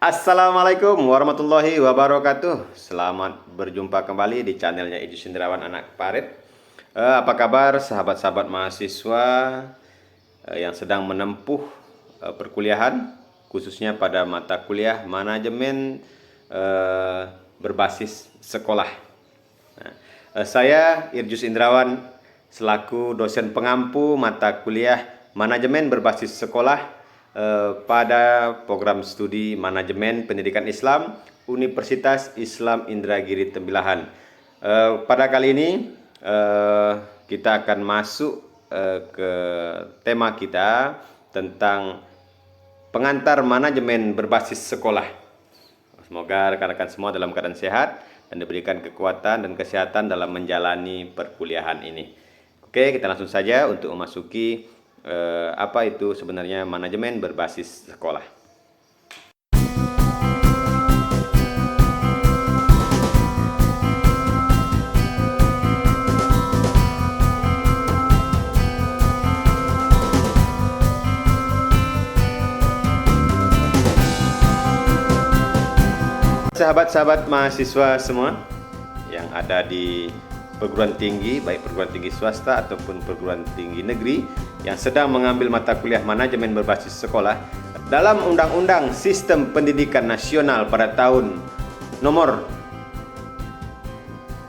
Assalamualaikum warahmatullahi wabarakatuh. Selamat berjumpa kembali di channelnya Idris Indrawan Anak Parit. Apa kabar sahabat-sahabat mahasiswa yang sedang menempuh perkuliahan, khususnya pada mata kuliah manajemen berbasis sekolah. Nah, saya Idris Indrawan selaku dosen pengampu mata kuliah manajemen berbasis sekolah pada program studi manajemen pendidikan Islam Universitas Islam Indragiri Tembilahan. Pada kali ini kita akan masuk ke tema kita tentang pengantar manajemen berbasis sekolah. Semoga rekan-rekan semua dalam keadaan sehat dan diberikan kekuatan dan kesehatan dalam menjalani perkuliahan ini. Oke, kita langsung saja untuk memasuki apa itu sebenarnya manajemen berbasis sekolah. Sahabat-sahabat mahasiswa semua yang ada di perguruan tinggi, baik perguruan tinggi swasta ataupun perguruan tinggi negeri yang sedang mengambil mata kuliah manajemen berbasis sekolah, dalam Undang-Undang Sistem Pendidikan Nasional pada tahun nomor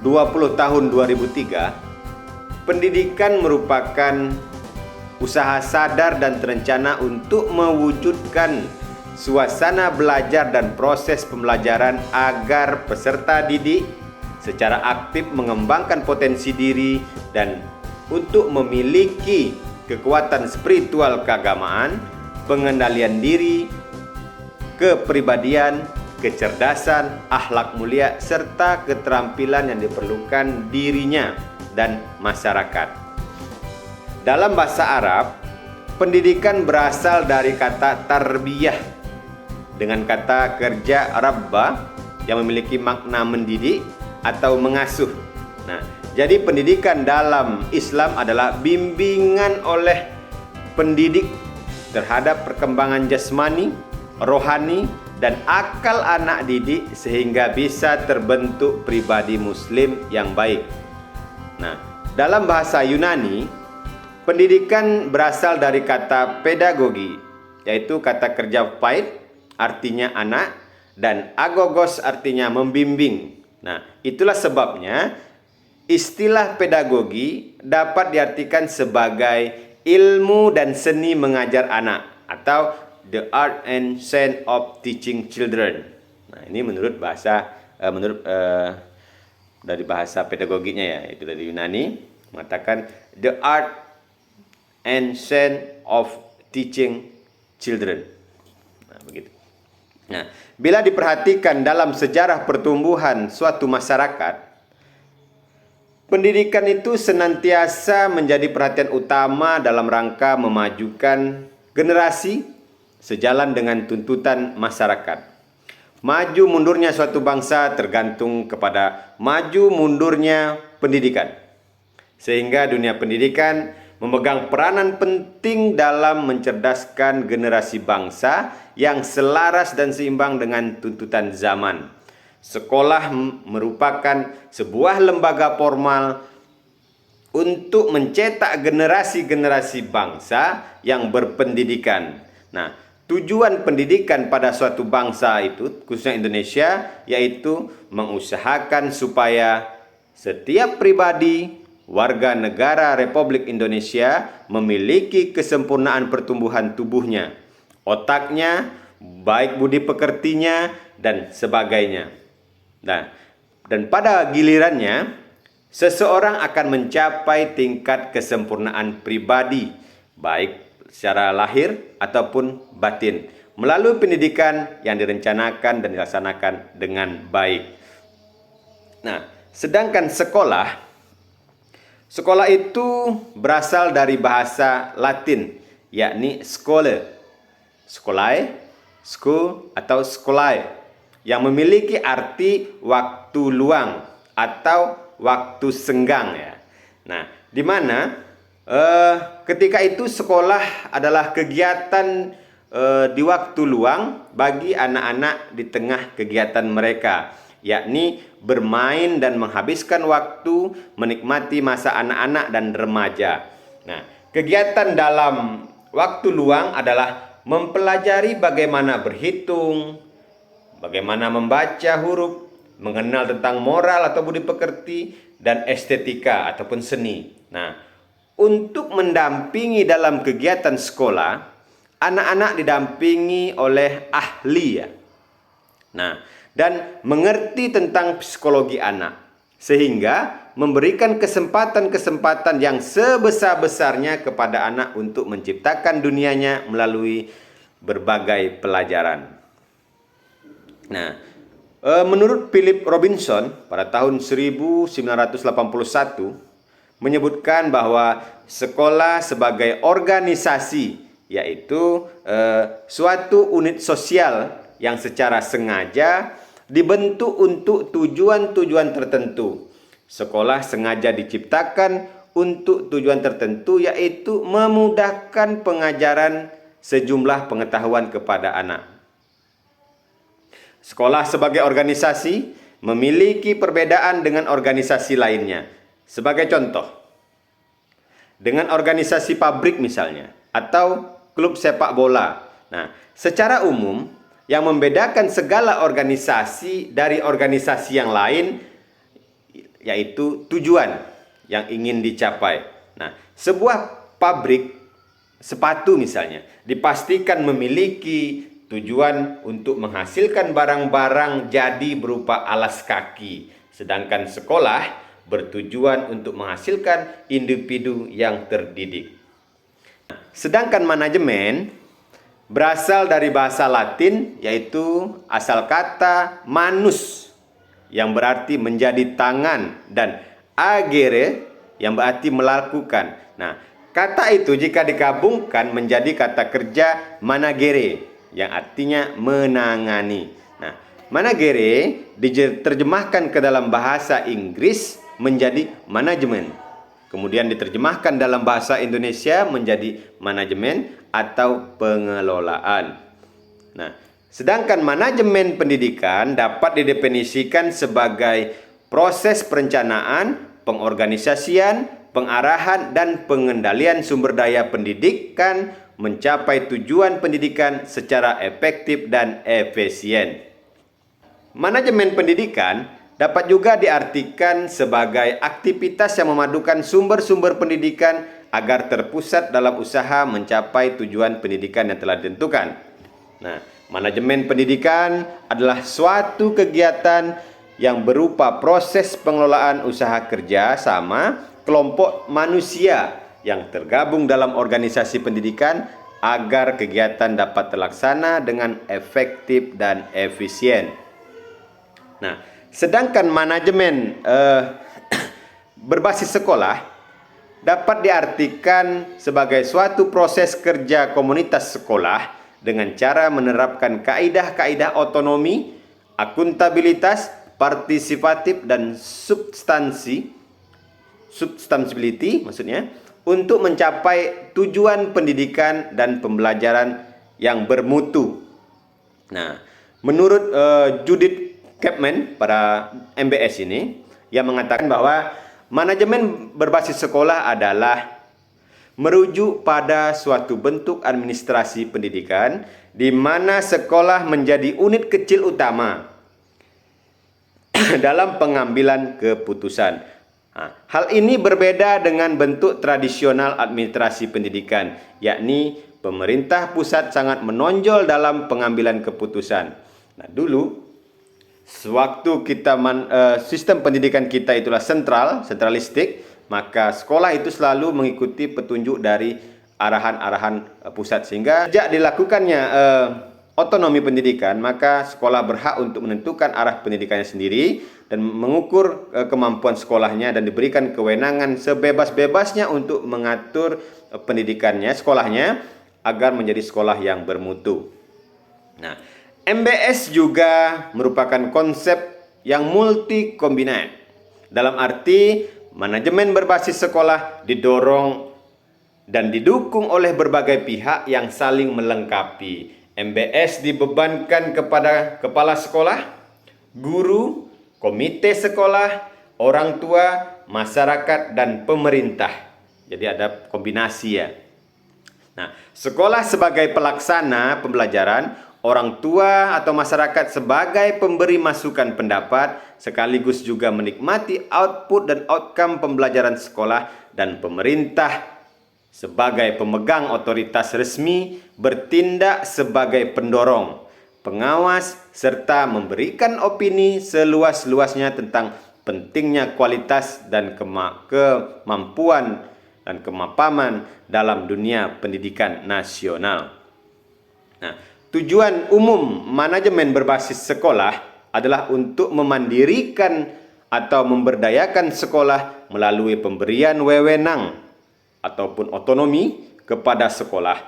20 tahun 2003, pendidikan merupakan usaha sadar dan terencana untuk mewujudkan suasana belajar dan proses pembelajaran agar peserta didik secara aktif mengembangkan potensi diri dan untuk memiliki kekuatan spiritual keagamaan, pengendalian diri, kepribadian, kecerdasan, akhlak mulia, serta keterampilan yang diperlukan dirinya dan masyarakat. Dalam bahasa Arab, pendidikan berasal dari kata tarbiyah dengan kata kerja rabba yang memiliki makna mendidik atau mengasuh. Nah, jadi pendidikan dalam Islam adalah bimbingan oleh pendidik terhadap perkembangan jasmani, rohani, dan akal anak didik sehingga bisa terbentuk pribadi muslim yang baik. Nah, dalam bahasa Yunani, pendidikan berasal dari kata pedagogi, yaitu kata kerja pait artinya anak dan agogos artinya membimbing. Nah, itulah sebabnya istilah pedagogi dapat diartikan sebagai ilmu dan seni mengajar anak atau the art and science of teaching children. Nah, ini menurut bahasa dari bahasa pedagoginya ya, itu dari Yunani mengatakan the art and science of teaching children. Nah, begitu. Nah, bila diperhatikan dalam sejarah pertumbuhan suatu masyarakat, pendidikan itu senantiasa menjadi perhatian utama dalam rangka memajukan generasi sejalan dengan tuntutan masyarakat. Maju mundurnya suatu bangsa tergantung kepada maju mundurnya pendidikan. Sehingga dunia pendidikan memegang peranan penting dalam mencerdaskan generasi bangsa yang selaras dan seimbang dengan tuntutan zaman. Sekolah merupakan sebuah lembaga formal untuk mencetak generasi-generasi bangsa yang berpendidikan. Nah, tujuan pendidikan pada suatu bangsa itu, khususnya Indonesia, yaitu mengusahakan supaya setiap pribadi warga negara Republik Indonesia memiliki kesempurnaan pertumbuhan tubuhnya, otaknya, baik budi pekertinya, dan sebagainya. Nah, dan pada gilirannya, seseorang akan mencapai tingkat kesempurnaan pribadi, baik secara lahir ataupun batin, melalui pendidikan yang direncanakan dan dilaksanakan dengan baik. Nah, sedangkan sekolah itu berasal dari bahasa Latin, yakni scholae, scholae, school atau scholae, yang memiliki arti waktu luang atau waktu senggang ya. Nah, di mana ketika itu sekolah adalah kegiatan di waktu luang bagi anak-anak di tengah kegiatan mereka, yakni bermain dan menghabiskan waktu menikmati masa anak-anak dan remaja. Nah, kegiatan dalam waktu luang adalah mempelajari bagaimana berhitung, bagaimana membaca huruf, mengenal tentang moral atau budi pekerti, dan estetika ataupun seni. Nah, untuk mendampingi dalam kegiatan sekolah, anak-anak didampingi oleh ahli ya. Nah, dan mengerti tentang psikologi anak, sehingga memberikan kesempatan-kesempatan yang sebesar-besarnya kepada anak untuk menciptakan dunianya melalui berbagai pelajaran. Nah, menurut Philip Robinson pada tahun 1981 menyebutkan bahwa sekolah sebagai organisasi, yaitu suatu unit sosial yang secara sengaja dibentuk untuk tujuan-tujuan tertentu. Sekolah sengaja diciptakan untuk tujuan tertentu, yaitu memudahkan pengajaran sejumlah pengetahuan kepada anak. Sekolah sebagai organisasi memiliki perbedaan dengan organisasi lainnya. Sebagai contoh, dengan organisasi pabrik misalnya, atau klub sepak bola. Nah, secara umum yang membedakan segala organisasi dari organisasi yang lain yaitu tujuan yang ingin dicapai. Nah, sebuah pabrik sepatu misalnya dipastikan memiliki tujuan untuk menghasilkan barang-barang jadi berupa alas kaki, sedangkan sekolah bertujuan untuk menghasilkan individu yang terdidik. Sedangkan manajemen berasal dari bahasa Latin, yaitu asal kata manus yang berarti menjadi tangan dan agere yang berarti melakukan. Nah, kata itu jika digabungkan menjadi kata kerja managere yang artinya menangani. Nah, managere diterjemahkan ke dalam bahasa Inggris menjadi manajemen. Kemudian diterjemahkan dalam bahasa Indonesia menjadi manajemen atau pengelolaan. Nah, sedangkan manajemen pendidikan dapat didefinisikan sebagai proses perencanaan, pengorganisasian, pengarahan, dan pengendalian sumber daya pendidikan mencapai tujuan pendidikan secara efektif dan efisien. Manajemen pendidikan dapat juga diartikan sebagai aktivitas yang memadukan sumber-sumber pendidikan agar terpusat dalam usaha mencapai tujuan pendidikan yang telah ditentukan. Nah, manajemen pendidikan adalah suatu kegiatan yang berupa proses pengelolaan usaha kerja sama kelompok manusia yang tergabung dalam organisasi pendidikan agar kegiatan dapat terlaksana dengan efektif dan efisien. Nah, sedangkan manajemen berbasis sekolah dapat diartikan sebagai suatu proses kerja komunitas sekolah dengan cara menerapkan kaidah-kaidah otonomi, akuntabilitas, partisipatif, dan substansibility maksudnya untuk mencapai tujuan pendidikan dan pembelajaran yang bermutu. Nah, menurut Judith Kapman pada MBS ini yang mengatakan bahwa manajemen berbasis sekolah adalah merujuk pada suatu bentuk administrasi pendidikan di mana sekolah menjadi unit kecil utama dalam pengambilan keputusan. Nah, hal ini berbeda dengan bentuk tradisional administrasi pendidikan, yakni pemerintah pusat sangat menonjol dalam pengambilan keputusan. Nah, dulu sewaktu kita sistem pendidikan kita itulah sentralistik, maka sekolah itu selalu mengikuti petunjuk dari arahan-arahan pusat, sehingga sejak dilakukannya otonomi pendidikan, maka sekolah berhak untuk menentukan arah pendidikannya sendiri dan mengukur kemampuan sekolahnya dan diberikan kewenangan sebebas-bebasnya untuk mengatur pendidikannya, sekolahnya agar menjadi sekolah yang bermutu. Nah, MBS juga merupakan konsep yang multi kombinat. Dalam arti manajemen berbasis sekolah dan didukung oleh berbagai pihak yang saling melengkapi. MBS dibebankan kepada kepala sekolah, guru, komite sekolah, orang tua, masyarakat, dan pemerintah. Jadi ada kombinasi ya. Nah, sekolah sebagai pelaksana pembelajaran, orang tua atau masyarakat sebagai pemberi masukan pendapat, sekaligus juga menikmati output dan outcome pembelajaran sekolah, dan pemerintah sebagai pemegang otoritas resmi bertindak sebagai pendorong, pengawas, serta memberikan opini seluas-luasnya tentang pentingnya kualitas dan kemampuan dan kemapanan dalam dunia pendidikan nasional. Nah, tujuan umum manajemen berbasis sekolah adalah untuk memandirikan atau memberdayakan sekolah melalui pemberian wewenang ataupun otonomi kepada sekolah,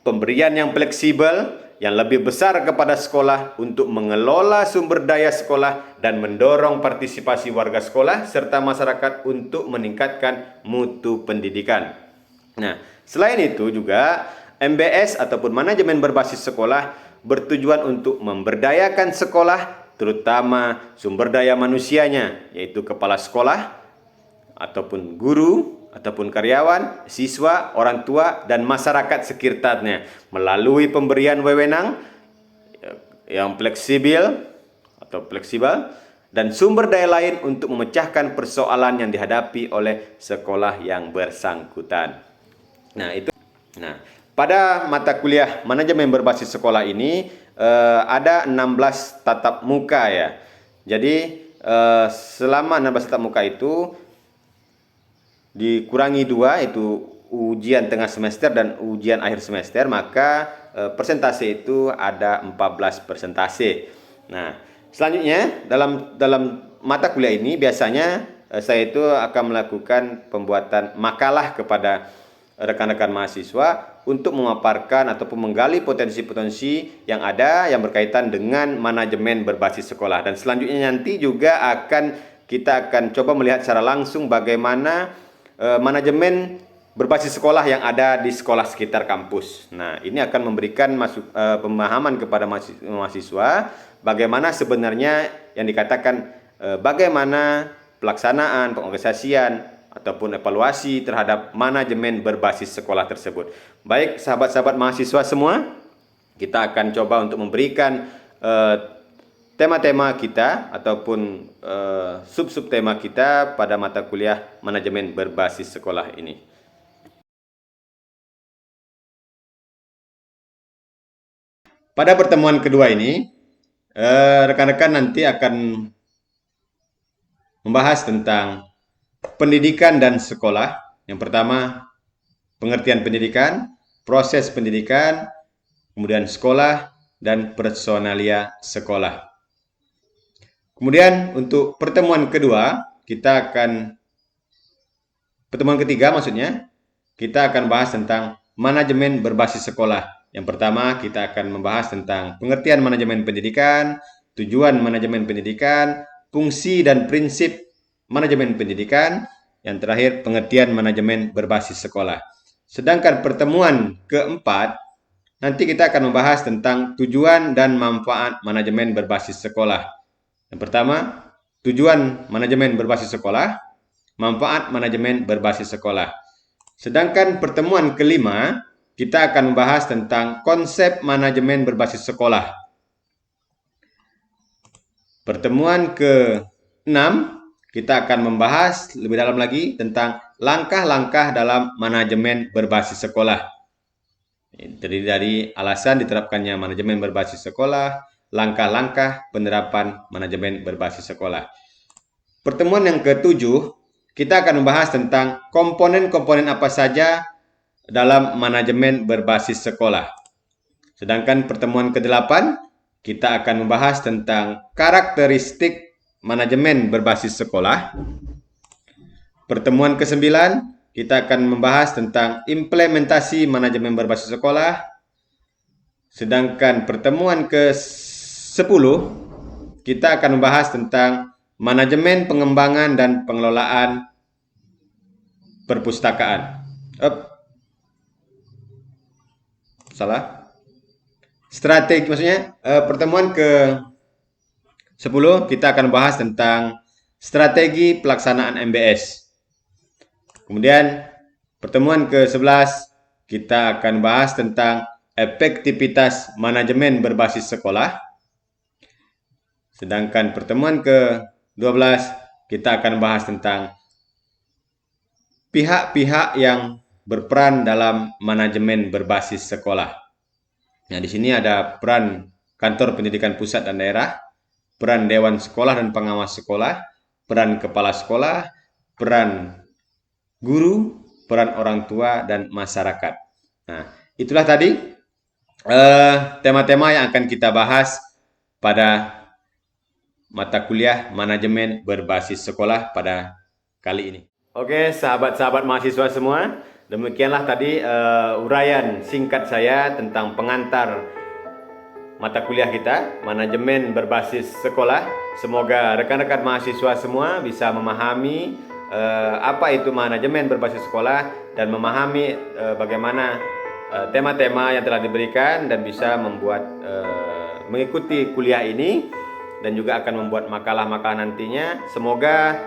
pemberian yang fleksibel yang lebih besar kepada sekolah untuk mengelola sumber daya sekolah dan mendorong partisipasi warga sekolah serta masyarakat untuk meningkatkan mutu pendidikan. Nah, selain itu juga MBS ataupun manajemen berbasis sekolah bertujuan untuk memberdayakan sekolah, terutama sumber daya manusianya, yaitu kepala sekolah ataupun guru ataupun karyawan, siswa, orang tua, dan masyarakat sekitarnya melalui pemberian wewenang yang fleksibel dan sumber daya lain untuk memecahkan persoalan yang dihadapi oleh sekolah yang bersangkutan. Nah, pada mata kuliah manajemen berbasis sekolah ini ada 16 tatap muka ya. Jadi selama 16 tatap muka itu dikurangi 2, itu ujian tengah semester dan ujian akhir semester, maka persentase itu ada 14 persentase. Nah, selanjutnya dalam mata kuliah ini biasanya saya itu akan melakukan pembuatan makalah kepada rekan-rekan mahasiswa untuk memaparkan ataupun menggali potensi-potensi yang ada yang berkaitan dengan manajemen berbasis sekolah. Dan selanjutnya nanti juga kita akan coba melihat secara langsung bagaimana manajemen berbasis sekolah yang ada di sekolah sekitar kampus. Nah, ini akan memberikan pemahaman kepada mahasiswa bagaimana sebenarnya yang dikatakan bagaimana pelaksanaan, pengorganisasian ataupun evaluasi terhadap manajemen berbasis sekolah tersebut. Baik sahabat-sahabat mahasiswa semua, kita akan coba untuk memberikan tema-tema kita ataupun sub-sub tema kita pada mata kuliah manajemen berbasis sekolah ini. Pada pertemuan kedua ini, rekan-rekan nanti akan membahas tentang pendidikan dan sekolah. Yang pertama, pengertian pendidikan, proses pendidikan, kemudian sekolah, dan personalia sekolah. Kemudian untuk pertemuan ketiga kita akan bahas tentang manajemen berbasis sekolah. Yang pertama kita akan membahas tentang pengertian manajemen pendidikan, tujuan manajemen pendidikan, fungsi dan prinsip manajemen pendidikan, yang terakhir pengertian manajemen berbasis sekolah. Sedangkan pertemuan keempat nanti kita akan membahas tentang tujuan dan manfaat manajemen berbasis sekolah. Yang pertama, tujuan manajemen berbasis sekolah, manfaat manajemen berbasis sekolah. Sedangkan pertemuan kelima, kita akan membahas tentang konsep manajemen berbasis sekolah. Pertemuan ke-6, kita akan membahas lebih dalam lagi tentang langkah-langkah dalam manajemen berbasis sekolah. Terdiri dari alasan diterapkannya manajemen berbasis sekolah, langkah-langkah penerapan manajemen berbasis sekolah. Pertemuan yang ke-7, kita akan membahas tentang komponen-komponen apa saja dalam manajemen berbasis sekolah. Sedangkan pertemuan ke-8, kita akan membahas tentang karakteristik manajemen berbasis sekolah. Pertemuan ke-9, kita akan membahas tentang implementasi manajemen berbasis sekolah. Sedangkan pertemuan ke-10, kita akan membahas tentang manajemen pengembangan dan pengelolaan perpustakaan. salah. Strategi maksudnya pertemuan ke-10 kita akan bahas tentang strategi pelaksanaan MBS. Kemudian pertemuan ke-11 kita akan bahas tentang efektivitas manajemen berbasis sekolah. Sedangkan pertemuan ke-12 kita akan bahas tentang pihak-pihak yang berperan dalam manajemen berbasis sekolah. Nah, di sini ada peran kantor pendidikan pusat dan daerah, peran dewan sekolah dan pengawas sekolah, peran kepala sekolah, peran guru, peran orang tua dan masyarakat. Nah, itulah tadi tema-tema yang akan kita bahas pada mata kuliah manajemen berbasis sekolah pada kali ini. Oke, sahabat-sahabat mahasiswa semua, demikianlah tadi uraian singkat saya tentang pengantar mata kuliah kita, manajemen berbasis sekolah. Semoga rekan-rekan mahasiswa semua bisa memahami apa itu manajemen berbasis sekolah dan memahami bagaimana tema-tema yang telah diberikan dan bisa membuat mengikuti kuliah ini dan juga akan membuat makalah-makalah nantinya. Semoga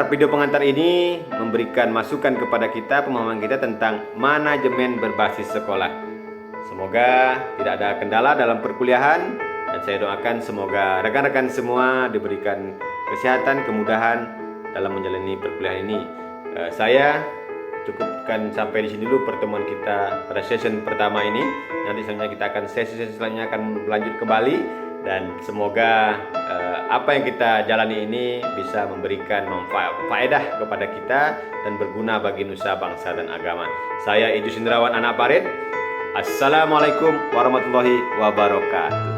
video pengantar ini memberikan masukan kepada kita, pemahaman kita tentang manajemen berbasis sekolah. Semoga tidak ada kendala dalam perkuliahan dan saya doakan semoga rekan-rekan semua diberikan kesehatan, kemudahan dalam menjalani perkuliahan ini. Saya cukupkan sampai di sini dulu pertemuan kita pada session pertama ini. Nanti selanjutnya kita akan sesi-sesi selanjutnya akan berlanjut kembali dan semoga apa yang kita jalani ini bisa memberikan faedah kepada kita dan berguna bagi nusa, bangsa dan agama. Saya Idrus Indrawan, anak Parit. Assalamualaikum warahmatullahi wabarakatuh.